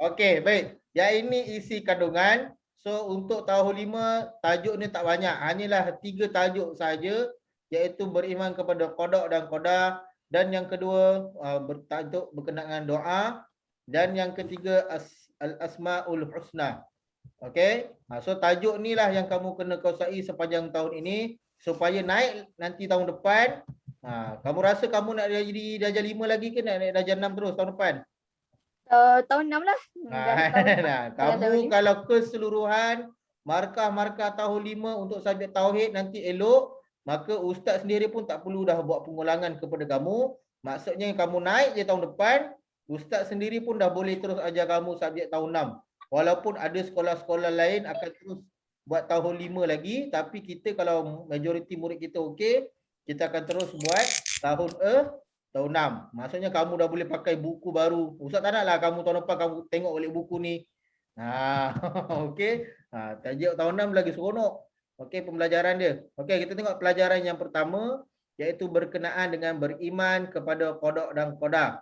Okey, baik. Yang ini isi kandungan. So untuk tahun 5 tajuk ni tak banyak. Hanyalah 3 tajuk saja, iaitu beriman kepada qada dan qadar, dan yang kedua bertajuk berkenaan doa, dan yang ketiga al-asmaul husna. Okey. So tajuk ni lah yang kamu kena kuasai sepanjang tahun ini supaya naik nanti tahun depan. Kamu rasa kamu nak jadi darjah 5 lagi ke nak naik darjah 6 terus tahun depan? Tahun 6 lah. Kamu kalau keseluruhan markah-markah tahun 5 untuk subjek tauhid nanti elok, maka ustaz sendiri pun tak perlu dah buat pengulangan kepada kamu. Maksudnya kamu naik je tahun depan, ustaz sendiri pun dah boleh terus ajar kamu subjek tahun 6. Walaupun ada sekolah-sekolah lain akan terus buat tahun 5 lagi, tapi kita kalau majoriti murid kita okey, kita akan terus buat tahun 6. Maksudnya kamu dah boleh pakai buku baru. Ustaz tak naklah kamu tahun depan kamu tengok balik buku ni. Okey. Tajuk tahun 6 lagi seronok. Okey, pembelajaran dia. Okey, kita tengok pelajaran yang pertama, iaitu berkenaan dengan beriman kepada qada dan qadar.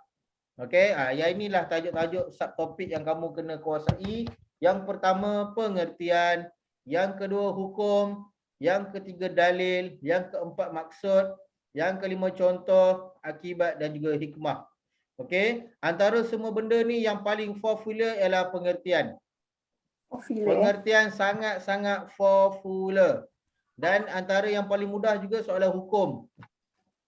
Okey, yang inilah tajuk-tajuk subtopik yang kamu kena kuasai. Yang pertama pengertian, yang kedua hukum, yang ketiga dalil, yang keempat maksud, yang kelima contoh, akibat dan juga hikmah. Okey, antara semua benda ni yang paling popular ialah pengertian. Pengertian sangat-sangat popular. Dan antara yang paling mudah juga soalan hukum.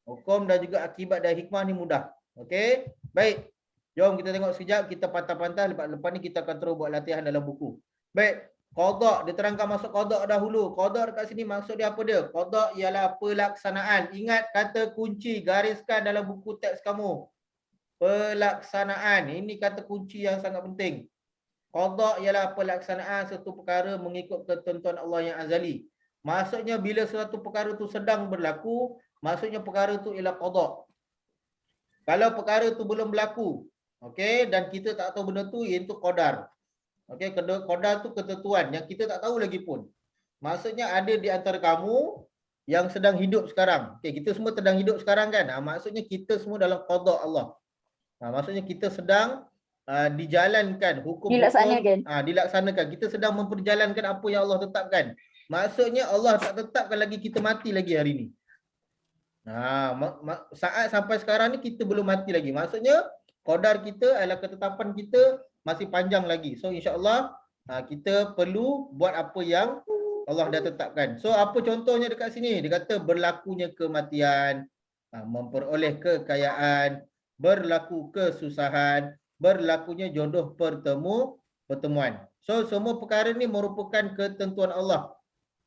Hukum dan juga akibat dan hikmah ni mudah. Okey, baik. Jom kita tengok sekejap, kita patah-patah. Lepas ni kita akan terus buat latihan dalam buku. Baik. Qada, diterangkan masuk qada dahulu. Qada dekat sini maksud dia apa dia? Qada ialah pelaksanaan. Ingat kata kunci, gariskan dalam buku teks kamu. Pelaksanaan. Ini kata kunci yang sangat penting. Qada ialah pelaksanaan satu perkara mengikut ketentuan Allah yang azali. Maksudnya bila suatu perkara tu sedang berlaku, maksudnya perkara tu ialah qada. Kalau perkara tu belum berlaku, okey, dan kita tak tahu benda tu, iaitu qadar. Okey, qadar tu ketentuan yang kita tak tahu lagi pun. Maksudnya ada di antara kamu yang sedang hidup sekarang. Okey, kita semua sedang hidup sekarang kan? Maksudnya kita semua dalam qada Allah. Maksudnya kita sedang dijalankan hukum-hukum, dilaksanakan. Kita sedang memperjalankan apa yang Allah tetapkan. Maksudnya Allah tak tetapkan lagi kita mati lagi hari ni. Saat sampai sekarang ni kita belum mati lagi. Maksudnya qadar kita adalah ketetapan kita masih panjang lagi. So insya-Allah kita perlu buat apa yang Allah dah tetapkan. So apa contohnya dekat sini? Dia kata berlakunya kematian, memperoleh kekayaan, berlaku kesusahan, berlakunya jodoh pertemuan. So semua perkara ni merupakan ketentuan Allah.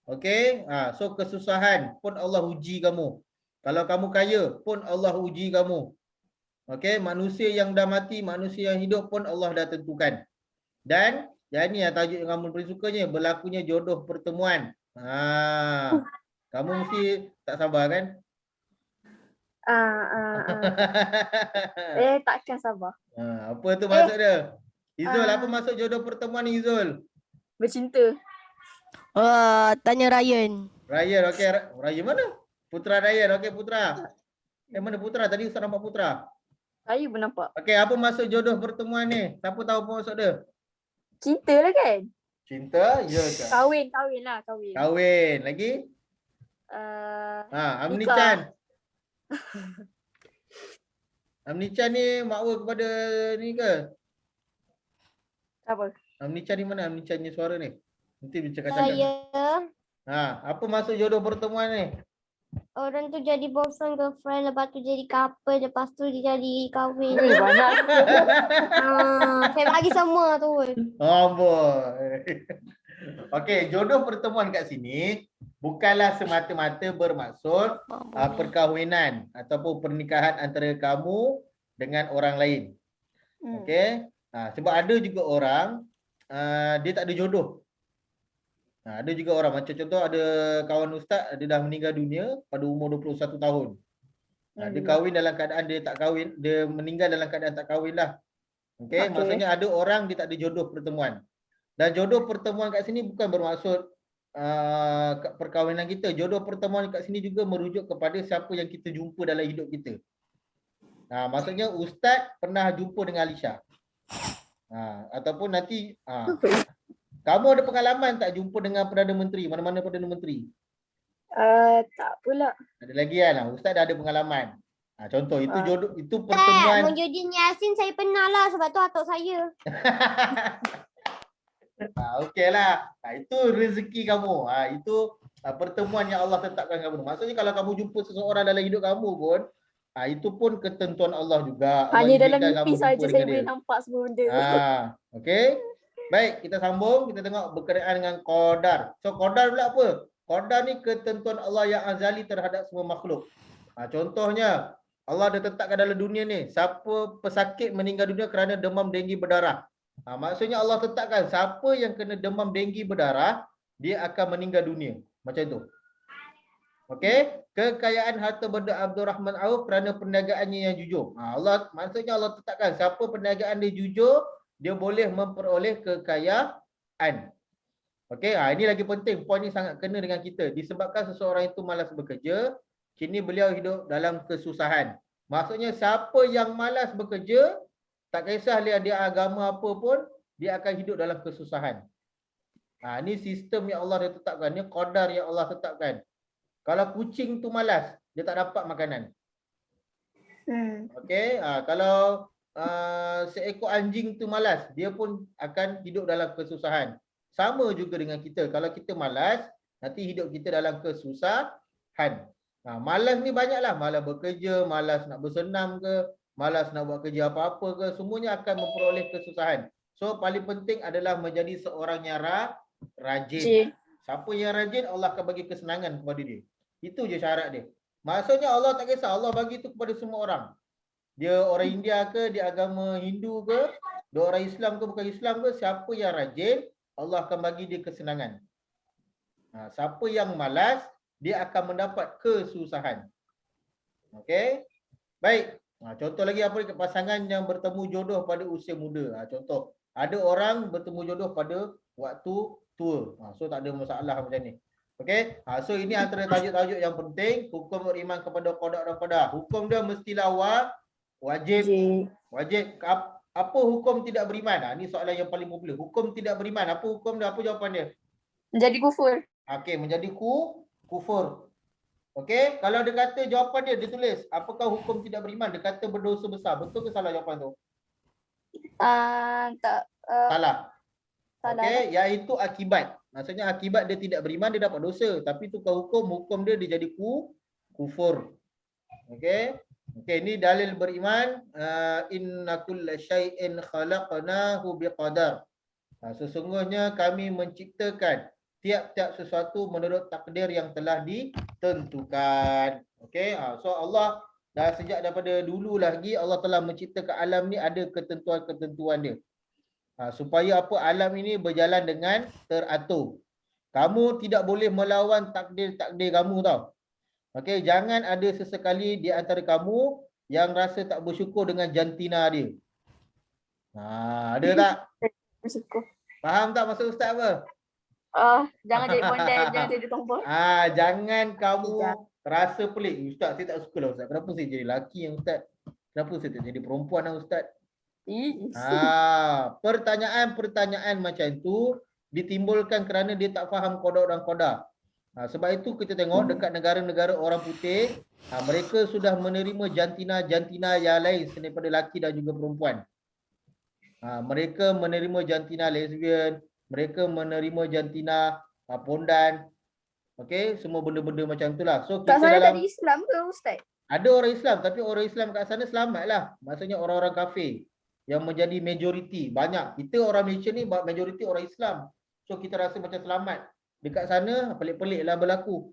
Okey, so kesusahan pun Allah uji kamu. Kalau kamu kaya pun Allah uji kamu. Okey, manusia yang dah mati, manusia yang hidup pun Allah dah tentukan. Dan yang ni tajuk yang kamu paling sukanya, berlakunya jodoh pertemuan. Kamu mesti tak sabar kan? Takkan sabar. Apa tu maksud dia? Izul, apa maksud jodoh pertemuan ni Izul? Bercinta. Tanya Ryan. Ryan, okey. Ryan mana? Putra Ryan, okey Putra. Mana Putra? Tadi Ustaz nampak Putra. Saya pun nampak. Okey, apa maksud jodoh pertemuan ni? Siapa tahu apa maksud dia? Cinta lah kan? Cinta? Ya ke? Kahwin lah. Kahwin. Lagi? Amni Chan. Amni Chan ni makwa kepada ni ke? Apa? Amni Chan ni mana? Amni Chan ni suara ni. Nanti bercakap-cakap. Saya. Apa maksud jodoh pertemuan ni? Orang tu jadi boyfriend, girlfriend, lepas tu jadi couple, lepas tu dia jadi kahwin. Banyak. Saya bagi semua tu. Boy. Okey, jodoh pertemuan kat sini bukanlah semata-mata bermaksud perkahwinan ataupun pernikahan antara kamu dengan orang lain. Okey. Sebab ada juga orang dia tak ada jodoh. Ada juga orang macam contoh ada kawan ustaz, dia dah meninggal dunia pada umur 21 tahun. Dia kahwin dalam keadaan dia tak kahwin, dia meninggal dalam keadaan tak kahwin lah. Okey, maksudnya ada orang dia tak ada jodoh pertemuan. Dan jodoh pertemuan kat sini bukan bermaksud perkahwinan kita. Jodoh pertemuan kat sini juga merujuk kepada siapa yang kita jumpa dalam hidup kita. Maksudnya ustaz pernah jumpa dengan Alisha. Ataupun nanti Apa? kamu ada pengalaman tak jumpa dengan Perdana Menteri, mana-mana Perdana Menteri? Tak pula. Ada lagi kan? Ustaz dah ada pengalaman. Contoh itu Ah. jodoh, itu Tak, pertemuan. Muhyiddin Yassin saya pernah lah sebab tu atuk saya. Okeylah. Itu rezeki kamu. Itu pertemuan yang Allah tetapkan kamu. Maksudnya kalau kamu jumpa seseorang dalam hidup kamu pun, itu pun ketentuan Allah juga. Allah Hanya dalam izinkan kamu mimpi jumpa saja dengan saya dia. boleh nampak semua benda. Okey. Baik, kita sambung. Kita tengok berkenaan dengan qadar. So qadar pula apa? Qadar ni ketentuan Allah yang azali terhadap semua makhluk. Contohnya Allah dah tetapkan dalam dunia ni, siapa pesakit meninggal dunia kerana demam denggi berdarah. Maksudnya Allah tetapkan siapa yang kena demam denggi berdarah, dia akan meninggal dunia. Macam tu. Okey, kekayaan harta benda Abdul Rahman Auf kerana perniagaannya yang jujur. Allah maksudnya Allah tetapkan siapa perniagaan dia jujur, dia boleh memperoleh kekayaan. Okey, ini lagi penting, poin ni sangat kena dengan kita. Disebabkan seseorang itu malas bekerja, kini beliau hidup dalam kesusahan. Maksudnya siapa yang malas bekerja, tak kisah dia agama apa pun, dia akan hidup dalam kesusahan. Ini sistem yang Allah dah tetapkan, ni qadar yang Allah tetapkan. Kalau kucing tu malas, dia tak dapat makanan. Okey, kalau seekor anjing tu malas, dia pun akan hidup dalam kesusahan. Sama juga dengan kita. Kalau kita malas, nanti hidup kita dalam kesusahan. Malas ni banyaklah. Malas bekerja, malas nak bersenam ke, malas nak buat kerja apa-apa ke, semuanya akan memperoleh kesusahan. So, paling penting adalah menjadi seorang yang rajin. Siapa yang rajin, Allah akan bagi kesenangan kepada dia. Itu je syarat dia. Maksudnya Allah tak kisah. Allah bagi itu kepada semua orang. Dia orang India ke, dia agama Hindu ke, dia orang Islam ke, bukan Islam ke, siapa yang rajin, Allah akan bagi dia kesenangan. Siapa yang malas, dia akan mendapat kesusahan. Okey. Baik. Contoh lagi apa? Pasangan yang bertemu jodoh pada usia muda. Contoh, ada orang bertemu jodoh pada waktu tua. So tak ada masalah macam ni. Okey. So ini antara tajuk-tajuk yang penting. Hukum beriman kepada qada dan qadar. Hukum dia mestilah wajib. Wajib. Apa hukum tidak beriman? Ini soalan yang paling popular. Hukum tidak beriman. Apa hukum dia? Apa jawapan dia? Menjadi kufur. Okey, menjadi kufur. Okey, kalau dia kata jawapan dia tulis, apakah hukum tidak beriman? Dia kata berdosa besar. Betul ke salah jawapan tu? Tak. Salah. Salah. Okey, iaitu akibat. Maksudnya akibat dia tidak beriman, dia dapat dosa. Tapi tukar hukum dia jadi kufur. Okey. Okey, ini dalil beriman. Inna kulla syai'in khalaqnahu biqadar. Sesungguhnya kami menciptakan tiap-tiap sesuatu menurut takdir yang telah ditentukan. Okey. So Allah dah sejak daripada dulu lagi Allah telah menciptakan alam ni ada ketentuan-ketentuan dia. Supaya apa, alam ini berjalan dengan teratur. Kamu tidak boleh melawan takdir-takdir kamu tau. Okey, jangan ada sesekali di antara kamu yang rasa tak bersyukur dengan jantina dia. Ada tak? Bersyukur. Faham tak maksud Ustaz apa? Jangan jadi model, jangan jadi tombol. Jangan kamu rasa pelik. Ustaz, saya tak suka lah Ustaz. Kenapa saya jadi lelaki yang Ustaz? Kenapa saya tak jadi perempuan lah Ustaz? Pertanyaan-pertanyaan macam tu ditimbulkan kerana dia tak faham qada dan qadar. Sebab itu kita tengok dekat negara-negara orang putih, mereka sudah menerima jantina-jantina yang lain selain daripada lelaki dan juga perempuan. Mereka menerima jantina lesbian, mereka menerima jantina pondan. Okey, semua benda-benda macam itulah. So Kat kita sana dalam tak ada Islam ke Ustaz? ada orang Islam, tapi orang Islam kat sana selamatlah. Maksudnya orang-orang kafir yang menjadi majoriti banyak. Kita orang Malaysia ni majoriti orang Islam. So kita rasa macam selamat. Dekat sana pelik-pelik lah berlaku.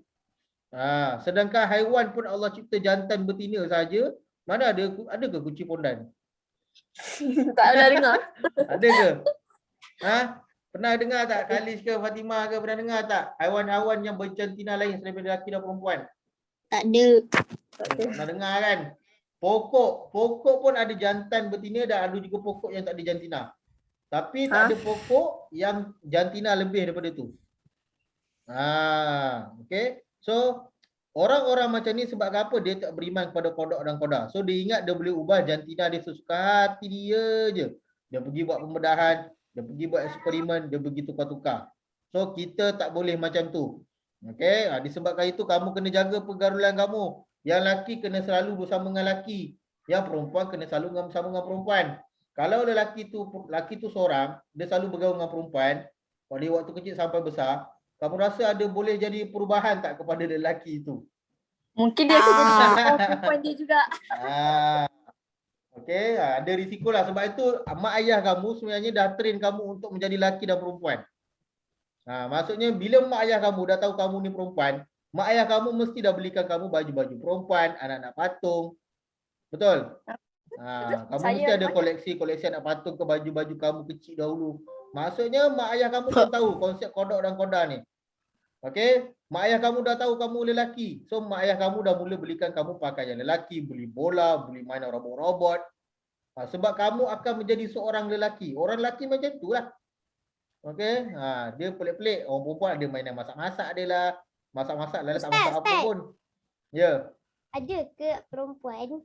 Sedangkan haiwan pun Allah cipta jantan betina saja. Mana ada ke kucing pondan? Tak pernah dengar. Ada ke? Pernah dengar tak Khalis ke Fatimah ke, pernah dengar tak haiwan-haiwan yang berjantina lain selain lelaki dan perempuan? Tak ada. Pernah dengar kan? Pokok pun ada jantan betina dan ada juga pokok yang tak ada jantina. Tapi tak ada pokok yang jantina lebih daripada tu. Okey. So orang-orang macam ni sebab apa dia tak beriman kepada qada dan qadar. So dia ingat dia boleh ubah jantina dia sesuka hati dia je. dia pergi buat pembedahan, dia pergi buat eksperimen, dia pergi tukar-tukar. So kita tak boleh macam tu. Okey, disebabkan itu kamu kena jaga pergaulan kamu. Yang lelaki kena selalu bersama dengan lelaki. Yang perempuan kena selalu bersama dengan perempuan. Kalau lelaki tu seorang, dia selalu bergaul dengan perempuan, dari waktu kecil sampai besar, kamu rasa ada boleh jadi perubahan tak kepada lelaki itu? Mungkin dia akan jadi perempuan dia juga. Okey, ada risiko lah. Sebab itu mak ayah kamu sebenarnya dah train kamu untuk menjadi lelaki dan perempuan. Maksudnya bila mak ayah kamu dah tahu kamu ni perempuan, mak ayah kamu mesti dah belikan kamu baju-baju perempuan, anak-anak patung. Betul? Kamu mesti ada koleksi anak patung ke baju-baju kamu kecil dahulu. Maksudnya mak ayah kamu dah tahu konsep kodok dan koda ni. Okey, mak ayah kamu dah tahu kamu lelaki. So mak ayah kamu dah mula belikan kamu pakaian lelaki, beli bola, beli mainan robot-robot. Sebab kamu akan menjadi seorang lelaki. Orang lelaki macam itulah. Okey, dia pelik-pelik. Orang perempuan ada mainan masak-masak dia lah. Masak-masak lah, tak masak apa pun. Ya. Ada ke perempuan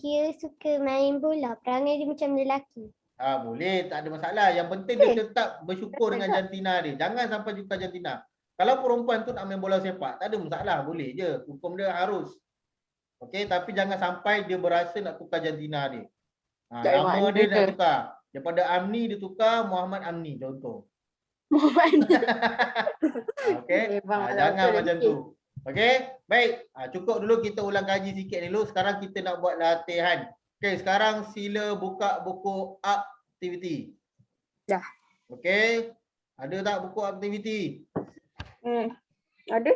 dia suka main bola, perangai dia macam lelaki? Boleh, tak ada masalah. Yang penting dia tetap bersyukur dengan jantina dia. Jangan sampai jumpa jantina. Kalau perempuan tu nak main bola sepak, tak ada masalah, boleh je. Hukum dia harus. Okey, tapi jangan sampai dia berasa nak tukar jantina dia. Nama dia nak tukar. Daripada Amni dia tukar Muhammad Amni contoh. Okey, jangan macam tu. Okey, baik. Cukup dulu kita ulang kaji sikit dulu. Sekarang kita nak buat latihan. Okey, sekarang sila buka buku aktiviti. Dah. Okey. Ada tak buku aktiviti? Ada.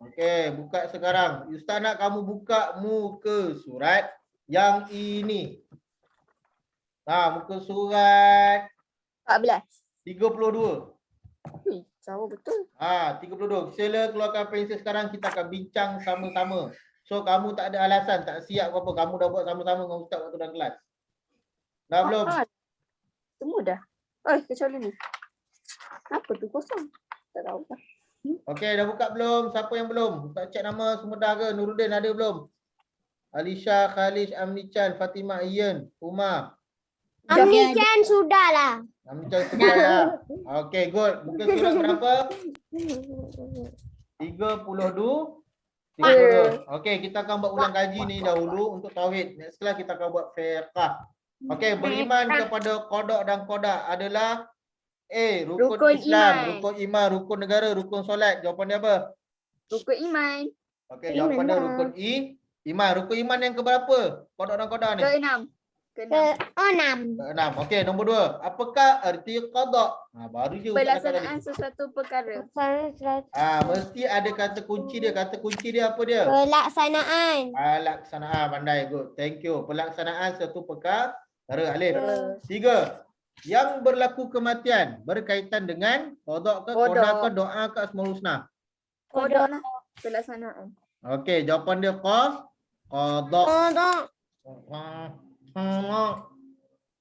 Okey, buka sekarang. Ustaz nak kamu buka muka surat yang ini. Muka surat 14. 32. Jauh betul. 32. Sila keluarkan pensel sekarang, kita akan bincang sama-sama. So kamu tak ada alasan, tak siap apa, kamu dah buat sama-sama dengan ustaz waktu dalam kelas. Dah belum? Semua dah. Kecuali ni. Apa tu kosong? Tak tahu dah. Okey, dah buka belum? Siapa yang belum? Ustaz cek nama semua dah ke? Nuruddin ada belum? Alisha, Khalid, Amni Chan, Fatimah, Ian, Umar. Amni Chan sudah lah. Amni Chan sudah lah. Okey, good. Muka surat berapa? 32. Okey, kita akan buat ulang kaji ni dahulu untuk tauhid. Next class kita akan buat fiqh. Okey, beriman kepada qada dan qadar adalah rukun Islam, rukun iman, rukun negara, rukun solat. Jawapan dia apa? Rukun iman. Okey, jawapan dia rukun iman. Rukun iman yang keberapa? Qada dan qadar ni? Ke-6. Okey, nombor 2. Apakah erti qada? Baru je pelaksanaan sesuatu perkara. Mesti ada kata kunci dia. Kata kunci dia apa dia? Pelaksanaan. Pelaksanaan, pandai, good. Thank you. Pelaksanaan satu perkara. Alif. 3. Yang berlaku kematian berkaitan dengan qada ke qada ke doa ke asmaul husna? Qada lah. Pelaksanaan. Okey, jawapan dia qada.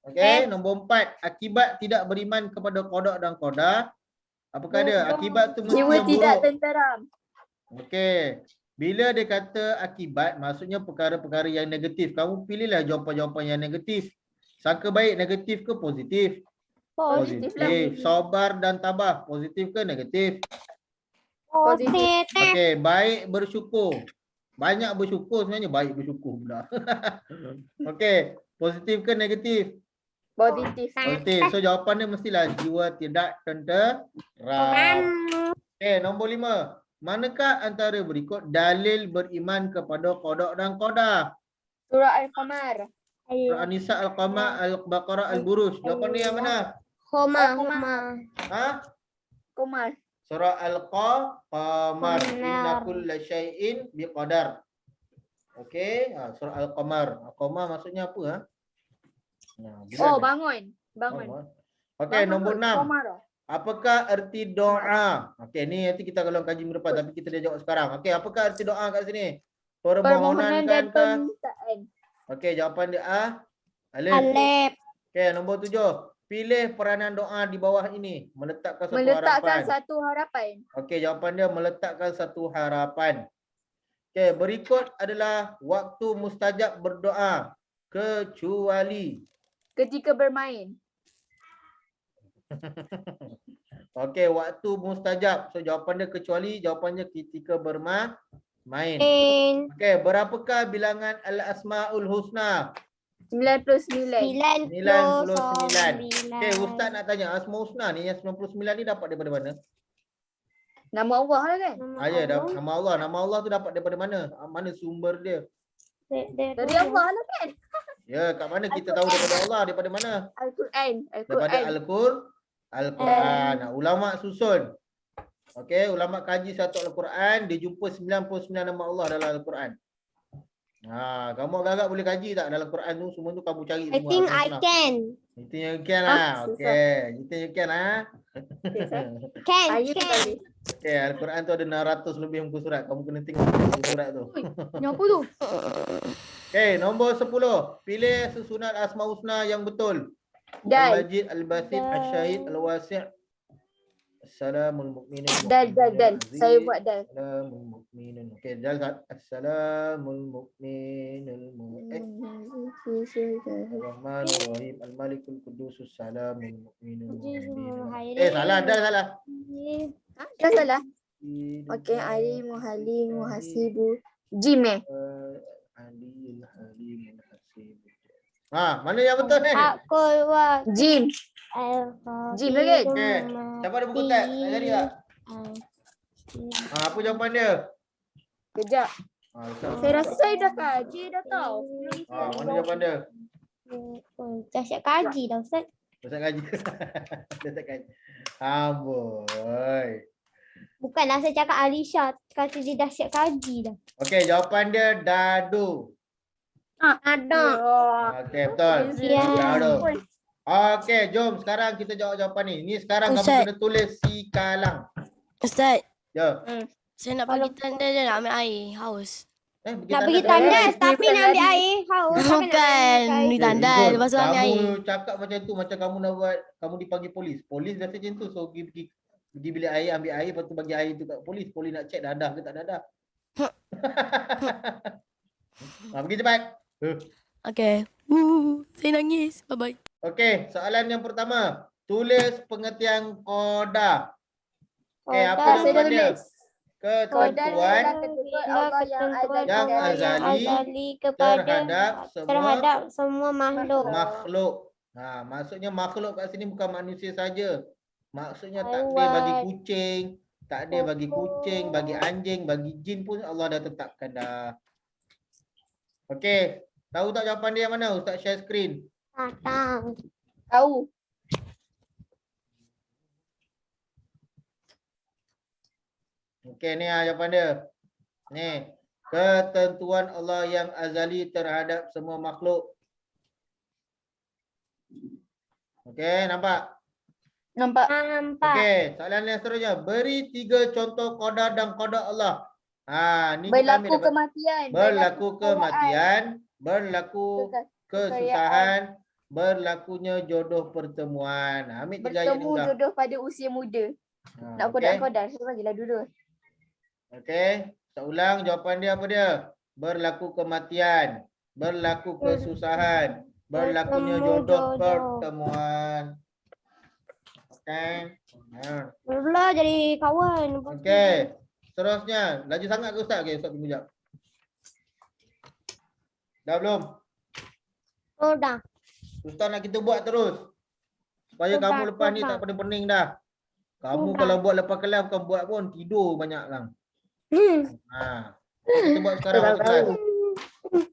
Okey, nombor 4. Akibat tidak beriman kepada qada dan qadar. Apakah dia? Akibat tu mesti jiwa yang tidak buruk. tenteram. Okey. Bila dia kata akibat, maksudnya perkara-perkara yang negatif. Kamu pilihlah jawapan-jawapan yang negatif. Sangka baik, negatif ke positif? Positif lah. Sabar dan tabah, positif ke negatif? Positif. Okey, baik bersyukur. Banyak bersyukur sebenarnya baik bersyukur pula. Okey, positif ke negatif? Positif. Positif. So jawapan dia mestilah jiwa tidak tenteram. Okey, nombor 5. Manakah antara berikut dalil beriman kepada qada dan qadar? Surah Al-Qamar. Surah An-Nisa, Al-Qamar, Al-Baqarah, Al-Buruj. Jawapan dia yang mana? Homa. Qamar. Surah Al-Qamar. Inna kulla syai'in biqadar. Okey, surah Al-Qamar. Al-Qamar maksudnya apa? Bangun. Okey, nombor 6. Apakah erti doa? Okey, ni nanti kita kalau kaji minggu depan, tapi kita dah jawab sekarang. Okey, apakah erti doa kat sini? Permohonan dan ke? permintaan. Okey, jawapan dia alif. Alif. Okey, nombor 7. Pilih peranan doa di bawah ini. Meletakkan satu harapan. Okey, jawapan dia meletakkan satu harapan. Okey, berikut adalah waktu mustajab berdoa kecuali Ketika bermain. Okey, waktu mustajab. So jawapan dia kecuali, jawapannya ketika bermain. Okey, berapakah bilangan al-asmaul husna? 99. 99. Okey, ustaz nak tanya, asmaul husna ni yang 99 ni dapat daripada mana? Nama Allah lah kan? Ya, nama Allah. Nama Allah tu dapat daripada mana? Mana sumber dia? Dari Allah lah kan? Ya, kat mana kita tahu daripada Allah? Daripada mana? Al-Quran. Daripada Al-Quran. Nah, ulama susun. Okey, ulama kaji satu Al-Quran, dia jumpa 99 nama Allah dalam Al-Quran. Kamu agak-agak boleh kaji tak dalam Quran tu? Semua tu kamu cari semua. I think I can. Itu yang can lah. Okey, itu yang can lah. Can. Okey, Al-Quran tu ada 600 lebih muka surat. Kamu kena tengok muka surat tu. Apa tu? Okey, nombor 10. Pilih susunan Asmaul Husna yang betul. Dal. Al-Majid, Al-Basit, Al-Syahid, Al-Wasi'. Assalamul mu'minun. Dal. Saya buat dal. Assalamul mu'minun. Okey, dal. Assalamul mu'minul Ar-Rahmanur Rahim, Al-Malikul Qudusus Salamul Mu'minul Mu'min. Salah, dal salah. Dah salah. Okey, alimu halimu hasibu. Jim Aliyul Halimul Hasib. Mana yang betul ni? Jim. Jim lagi. Okey. Siapa ada buku tab? Nak cari tak? Apa jawapan dia? Kejap. Saya rasa saya dah kaji dah tahu. Mana jawapan dia? Dah siap kaji dah Ustaz. Ustaz kaji. Ustaz kaji. Amboi. Bukanlah saya cakap Alisha kata dia dah siap kaji dah. Okey, jawapan dia dadu. Ada. Okey, betul. Ya. Dadu. Okey, jom sekarang kita jawab jawapan ni. Ni sekarang kamu kena tulis si kalang. Ustaz, Ya. saya nak pergi tanda je nak ambil air. Haus. Nak pergi tandas tapi nak ambil air. Haus. Bukan di tanda. Lepas tu ambil air. Kamu cakap macam tu, macam kamu nak buat, kamu dipanggil polis. Polis biasa macam tu. So pergi bilik air, ambil air, lepas tu bagi air tu kat polis. Polis nak check dadah ke tak dadah. Pergi cepat. Okay. Saya nangis. Bye-bye. Okey, soalan yang pertama. Tulis pengertian koda. Okey, apa Saya dah jawapan dia? tulis. Ketentuan yang azali kepada terhadap semua makhluk. Makhluk. Maksudnya makhluk kat sini bukan manusia saja. Maksudnya takdir bagi kucing, takdir bagi kucing, bagi anjing, bagi jin pun Allah dah tetapkan dah. Okey, tahu tak jawapan dia mana? Ustaz share screen. Tahu. Okey, ni jawapan dia. Ni, ketentuan Allah yang azali terhadap semua makhluk. Okey, nampak? Nampak. Okey, soalan yang seterusnya. Beri 3 contoh qada dan qada Allah. Ni Berlaku kematian. Berlaku kematian, berlaku kesusahan, berlakunya jodoh pertemuan. Ambil 3 ayat ni Bertemu dah. jodoh pada usia muda. Nak kodak-kodak. Saya bagilah dulu. Okey, saya ulang jawapan dia apa dia? Berlaku kematian, berlaku kesusahan, berlakunya jodoh pertemuan. Okey. Mula jadi kawan. Okey. Seterusnya, laju sangat ke Ustaz? Okey, Ustaz tunggu jap. Dah belum? Oh dah. Ustaz nak kita buat terus. Supaya kamu lepas ni tak pening-pening dah. Kamu kalau buat lepas kelas bukan buat pun tidur banyak lang. Kita buat sekarang waktu kelas.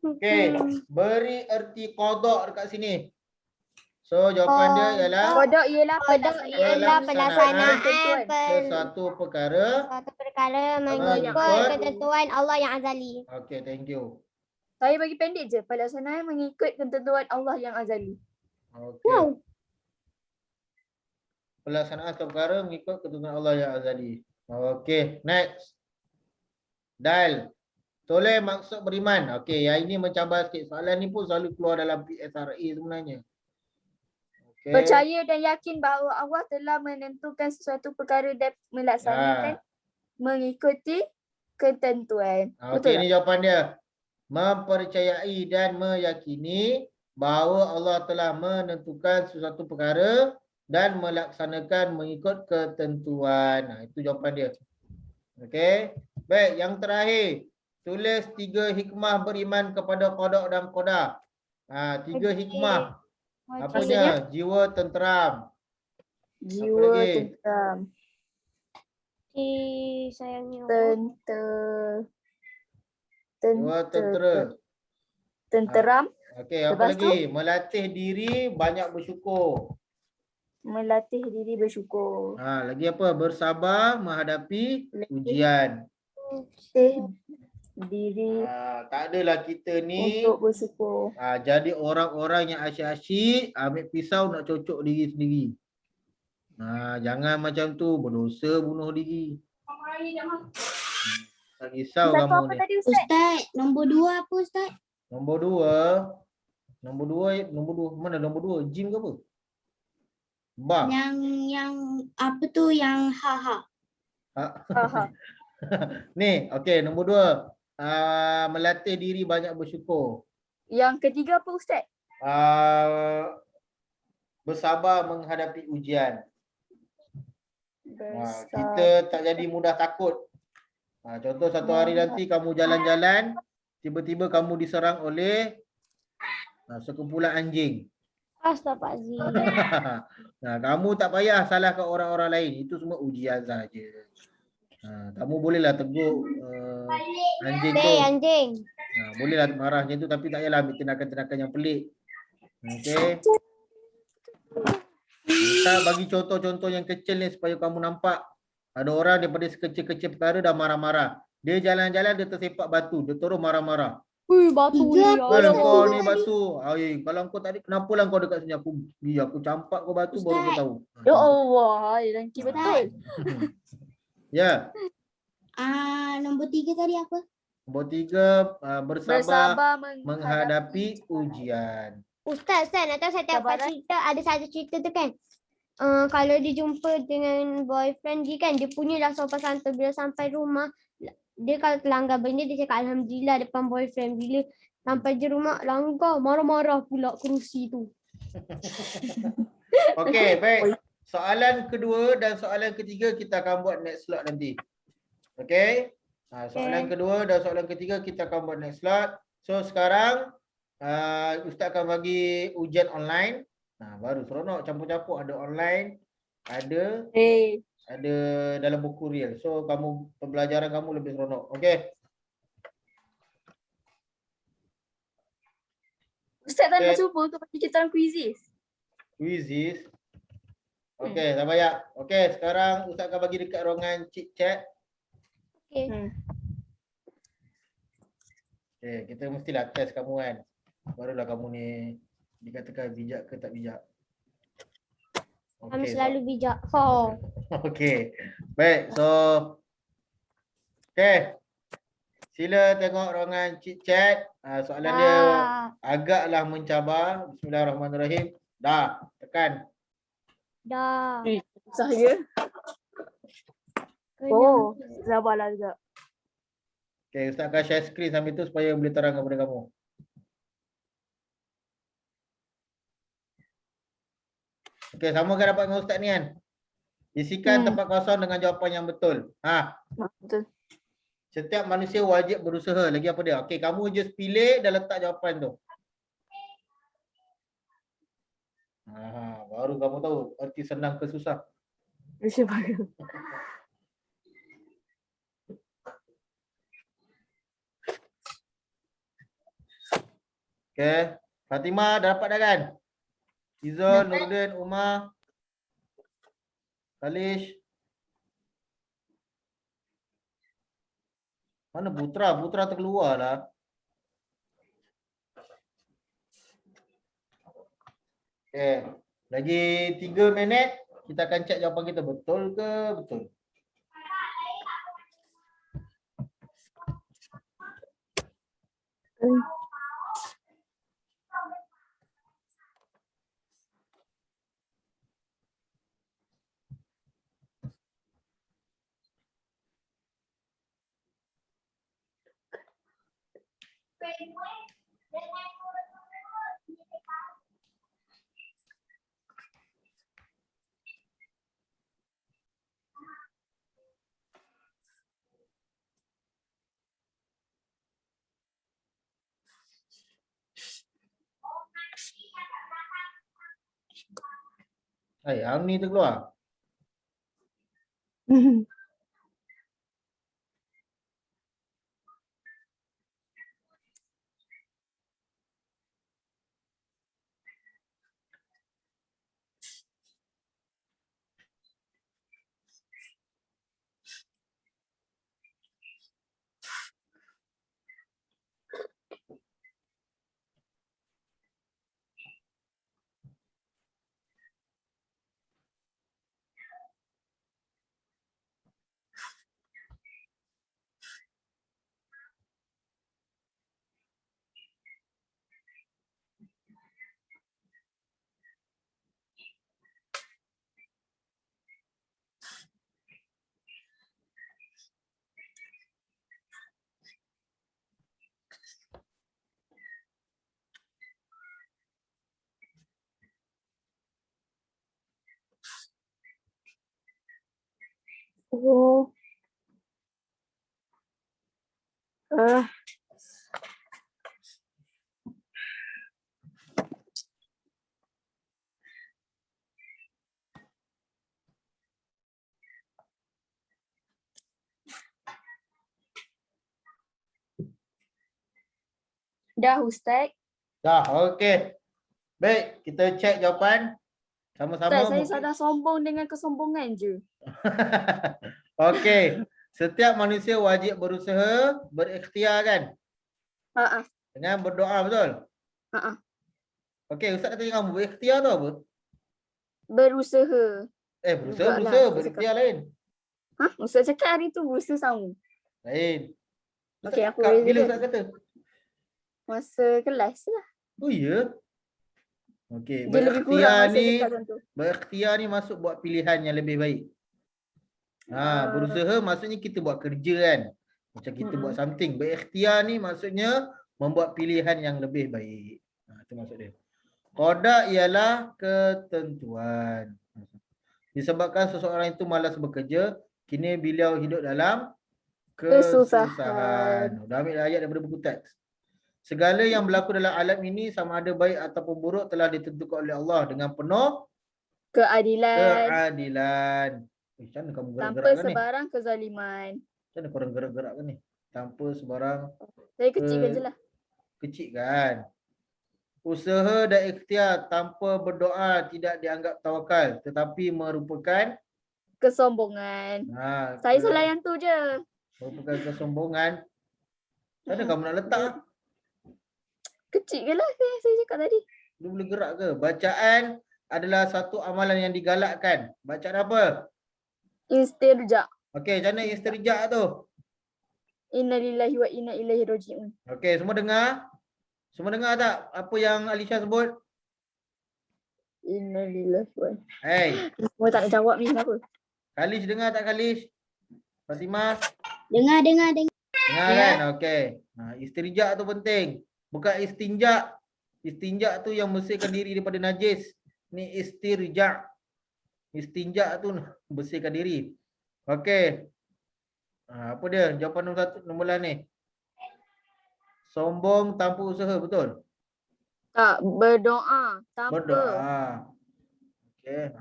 Okey, beri erti qada dekat sini. So jawapan dia ialah Kodok ialah pelaksanaan sesuatu perkara mengikut ketentuan Allah yang azali. Okey, thank you. Saya bagi pendek je. Pelaksanaan mengikut ketentuan Allah yang azali. Okey. Pelaksanaan suatu perkara mengikut ketentuan Allah yang azali. Okey, next. Dal. Toleh maksud beriman. Okey, yang ini mencabar sikit. Soalan ni pun selalu keluar dalam PSRA sebenarnya. Okay. Percaya dan yakin bahawa Allah telah menentukan sesuatu perkara dan melaksanakan mengikuti ketentuan. Okey, ini jawapan dia. Mempercayai dan meyakini bahawa Allah telah menentukan sesuatu perkara dan melaksanakan mengikut ketentuan. Nah, itu jawapan dia. Okey. Baik, yang terakhir. Tulis 3 hikmah beriman kepada qada dan qadar. 3 hikmah. Apanya? Jiwa tenteram. Jiwa lagi? tenteram. Sayangnya Allah. Jiwa tentera. Tenteram. Okey, apa Lepas lagi? Melatih diri banyak bersyukur. Melatih diri bersyukur. Lagi apa? Bersabar menghadapi ujian. Melatih diri Tak adalah kita ni untuk bersyukur. jadi orang-orang yang asyik-asyik ambil pisau nak cocok diri sendiri. Jangan macam tu, berdosa bunuh diri. Tak risau Satu kamu apa ni. tadi Ustaz? Ustaz, nombor 2 apa Ustaz? Nombor dua, mana nombor 2? Gym ke apa? Bar. Yang apa tu yang ha. Ni, okey, nombor 2. Melatih diri banyak bersyukur. Yang ketiga apa Ustaz? Bersabar menghadapi ujian. Kita tak jadi mudah takut. Contoh satu hari nanti kamu jalan-jalan, tiba-tiba kamu diserang oleh sekumpulan anjing. Astagfirullahaladzim. Kamu tak payah salahkan orang-orang lain. Itu semua ujian saja. Kamu bolehlah tegur anjing tu. Anjing. Bolehlah marah macam tu, tapi tak payahlah ambil tindakan-tindakan yang pelik. Okey. Kita bagi contoh-contoh yang kecil ni supaya kamu nampak. Ada orang daripada sekecil-kecil perkara dah marah-marah. Dia jalan-jalan, dia tersepak batu. Dia terus marah-marah. Batu ni. Kalau kau ni batu. Kalau kau tadi, kenapa lah kau dekat sini? Aku campak kau batu, baru kau tahu. Ya Allah, dengki betul. Ya. Nombor 3 tadi apa? Nombor 3, bersabar menghadapi ujian. ujian. Ustaz, nak tahu saya dapat cerita. Ada satu cerita tu kan. Kalau dia jumpa dengan boyfriend dia kan, dia punyalah sopan santun. Bila sampai rumah, dia kalau terlanggar benda, dia cakap Alhamdulillah depan boyfriend. Bila sampai je rumah, langgar, marah-marah pula kerusi tu. Okey, baik. Soalan kedua dan soalan ketiga kita akan buat next slot nanti. Okey. Soalan kedua dan soalan ketiga kita akan buat next slot. So sekarang Ustaz akan bagi ujian online. Baru seronok campur-campur, ada online, ada dalam buku real. So pembelajaran kamu lebih seronok. Okey. Ustaz tak nak cuba untuk bagi kita orang quizzes. Quizzes. Okey, tak payah. Okey, sekarang Ustaz akan bagi dekat ruangan chit chat. Okey. Okey, kita mestilah test kamu kan. Barulah kamu ni dikatakan bijak ke tak bijak. Kami selalu bijak. Okey. Baik, so okey. Sila tengok ruangan chit chat. Soalan dia agaklah mencabar. Bismillahirrahmanirrahim. Dah, tekan. Dah. Saya. Oh, sabarlah juga. Okey, Ustaz akan share screen sambil tu supaya boleh terang kepada kamu. Okey, sama kan dapat dengan Ustaz ni kan? Isikan tempat kosong dengan jawapan yang betul. Betul. Setiap manusia wajib berusaha. Lagi apa dia? Okey, kamu just pilih dan letak jawapan tu. Baru kamu tahu arti senang ke susah. Okey, Fatimah dah dapat dah kan? Izul, Nurdin, Umar, Kalish. Mana Putra? Putra terkeluar lah. Okay. Lagi 3 minit. Kita akan cek jawapan kita betul ke betul. Hai, Amni terkeluar. Oh. Dah Ustaz. Dah, okey. Baik, kita cek jawapan sama-sama. Ustaz, saya sadar sombong dengan kesombongan je. Okey. Setiap manusia wajib berusaha, berikhtiar kan? Ha. Dengan berdoa, betul? Ha. Okey, Ustaz kata jangan berikhtiar tu apa? Berusaha. Berusaha, Jugalah, berusaha, Ustaz berikhtiar lain. Ustaz cakap hari tu berusaha sama. Lain. Ustaz Okey, apa cakap, beza bila dia? Ustaz kata? Masa kelas lah. Oh ya? Okey, Dia lebih kurang masa berikhtiar dekat tu. berikhtiar ni masuk buat pilihan yang lebih baik. Berusaha maksudnya kita buat kerja kan. Macam kita buat something. Berikhtiar ni maksudnya membuat pilihan yang lebih baik. Itu maksud dia. Qada ialah ketentuan. Disebabkan seseorang itu malas bekerja, kini beliau hidup dalam kesusahan. Dah ambil ayat daripada buku teks. Segala yang berlaku dalam alam ini sama ada baik ataupun buruk telah ditentukan oleh Allah dengan penuh keadilan. Macam mana kamu Tanpa gerak-gerak kan ni? sebarang kezaliman. Macam mana korang gerak-gerak kan ni? Tanpa sebarang Saya kecilkan je lah. kecil kan? Usaha dan ikhtiar tanpa berdoa tidak dianggap tawakal tetapi merupakan Kesombongan. Saya salah yang tu je. merupakan kesombongan. Macam mana kamu nak letak? Kecil ke lah saya cakap tadi. Dia boleh gerak ke? Bacaan adalah satu amalan yang digalakkan. Bacaan apa? Istirja. Okey, macam mana istirja tu? Inna lillahi wa inna ilaihi raji'un. Okey, semua dengar? Semua dengar tak apa yang Alisha sebut? Inna lillahi wa inna. Hey, Semua tak nak jawab ni kenapa? Kalish dengar tak Kalish? Fatimah? Dengar. Dengar kan? Okey. Istirja tu penting. Bukan istinja. Istinja tu yang bersihkan diri daripada najis. Ni istirja. Istinja tu bersihkan diri. Okey. Apa dia? Jawapan nombor 1 ni. Sombong tanpa usaha, betul? Tak, berdoa. Tanpa. Berdoa. Okey.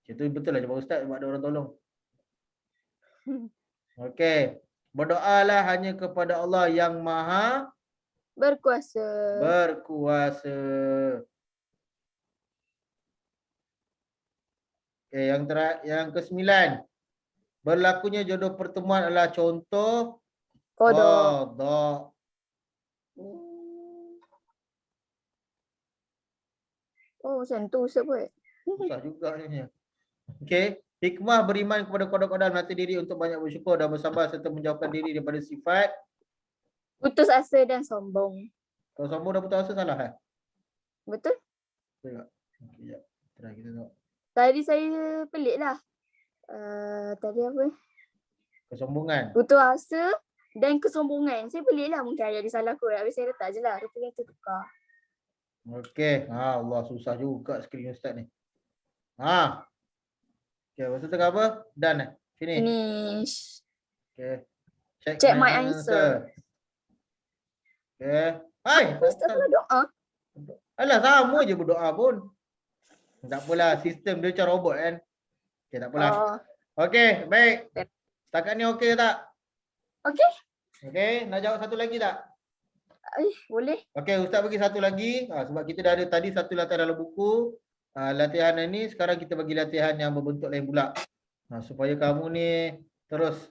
Itu betul lah jawapan Ustaz sebab ada orang tolong. Okey. Berdoalah hanya kepada Allah yang Maha Berkuasa. berkuasa. Okey, yang ke-9. Berlakunya jodoh pertemuan adalah contoh Kodok. qada. Oh, macam tu Ustaz buat. Susah juga ni. Okey, hikmah beriman kepada qada melatih diri untuk banyak bersyukur dan bersabar serta menjauhkan diri daripada sifat. Putus asa dan sombong. Kalau sombong dah putus asa salah kan? Betul? Betul tak? Okey, jap. Try kita tengok. Tadi saya pelik lah. Tadi apa? Kesombongan. Putus asa dan kesombongan. Saya pelik lah mungkin ayat disalah kot. Habis saya letak je lah. Rupanya tertukar. Okey. Allah susah juga skrin Ustaz ni. Okey, lepas tu tengah apa? Done. Finish. Finish. Okey. Check my answer. Okey. Hai. Ustaz pernah doa? Alah sama je berdoa pun. Tak apalah, sistem dia macam robot kan. Okey, tak apalah. Oh, Okey, baik. Yep. Setakat ni okey tak? okey. Okey, nak jawab satu lagi tak? Boleh. Okey, Ustaz bagi satu lagi. Sebab kita dah ada tadi satu latihan dalam buku. Latihan ini sekarang kita bagi latihan yang berbentuk lain pula. Supaya kamu ni terus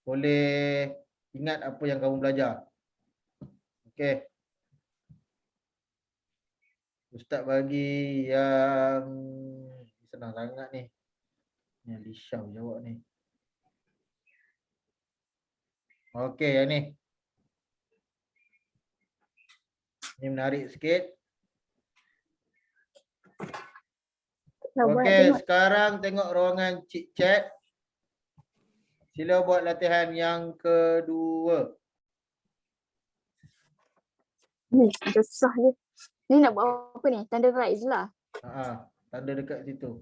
boleh ingat apa yang kamu belajar. Okey. Ustaz bagi yang senang sangat ni. Yang Lisha jawab ni. Okey, yang ni. Ini menarik sikit. Okey, sekarang tengok ruangan chit chat. Sila buat latihan yang kedua. Ni susah je. Ni nak buat apa ni? Tanda right je lah. Tanda dekat situ.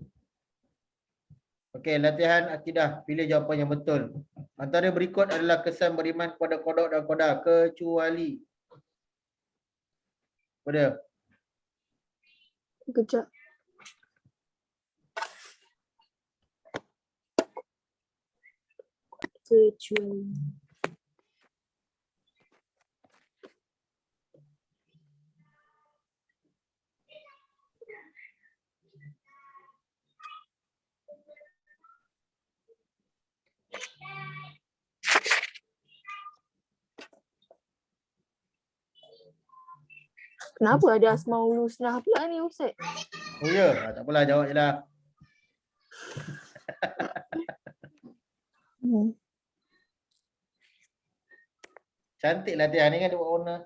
Okey, latihan akidah. Pilih jawapan yang betul. Antara berikut adalah kesan beriman kepada kodok dan koda kecuali. Apa dia? Kejap. Kecuali. Kenapa ada Asmaul Husna pula ni Ustaz? Oh ya, tak apalah, jawab je lah. Cantik latihan ni kan dia buat warna.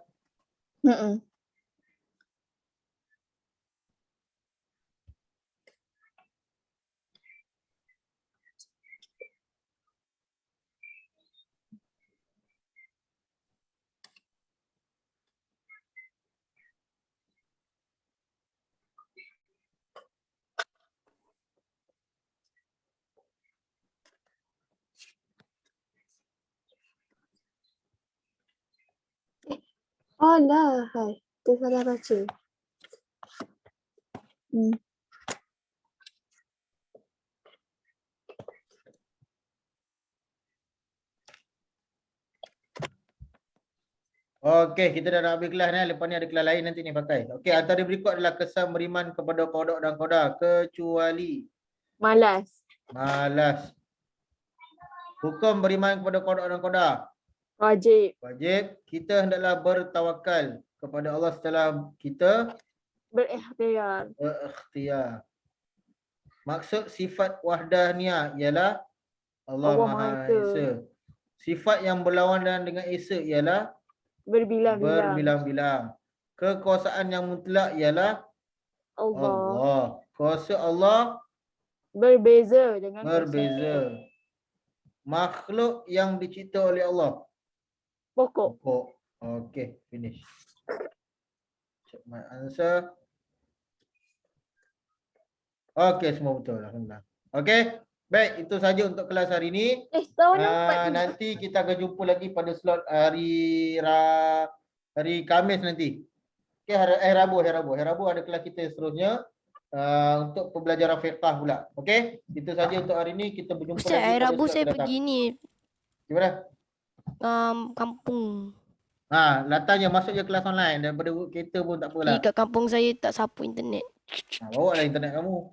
Alah, hai. Kita salah baca. Okey, kita dah nak habis kelas ni. Lepas ni ada kelas lain nanti ni pakai. Okey, antara berikut adalah kesan beriman kepada kodok dan koda kecuali. Malas. Malas. Hukum beriman kepada kodok dan koda. Wajib. Wajib. Kita hendaklah bertawakal kepada Allah setelah kita Berikhtiar. berikhtiar. Maksud sifat wahdaniyah ialah Allah Maha Esa. Sifat yang berlawanan dengan Esa ialah berbilang-bilang. Kekuasaan yang mutlak ialah Allah. Kuasa Allah berbeza dengan berbeza. Makhluk yang dicipta oleh Allah pokok. Okey, finish. Check my answer. Okey, semua betul. Alhamdulillah. Okey, baik, itu saja untuk kelas hari ini. Nanti kita akan jumpa lagi pada slot hari Khamis nanti. Okey, Rabu ada kelas kita seterusnya untuk pembelajaran fiqh pula. Okey, itu saja untuk hari ini. Kita berjumpa Ustaz, lagi hari pada Rabu slot saya akan datang. pergi ni. Gimana? Kampung. Datang je, masuk je kelas online. Daripada kereta pun tak apalah. Kat kampung saya tak sapu internet. Bawa lah internet kamu.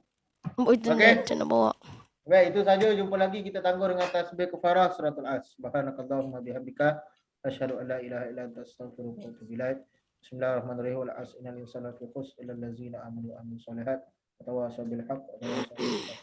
Bawa internet macam nak bawa. Baik, itu saja. Jumpa lagi. Kita tangguh dengan tasbih kafarah suratul As. Subhanakallahumma bihamdika asyhadu an la ilaha illa anta astaghfiruka wa atubu ilaik. Bismillahirrahmanirrahim. Wal 'asri innal insana lafi khusr illa allazina amanu wa amilus solihat wa tawassaw bil haqq wa tawassaw bis sabr.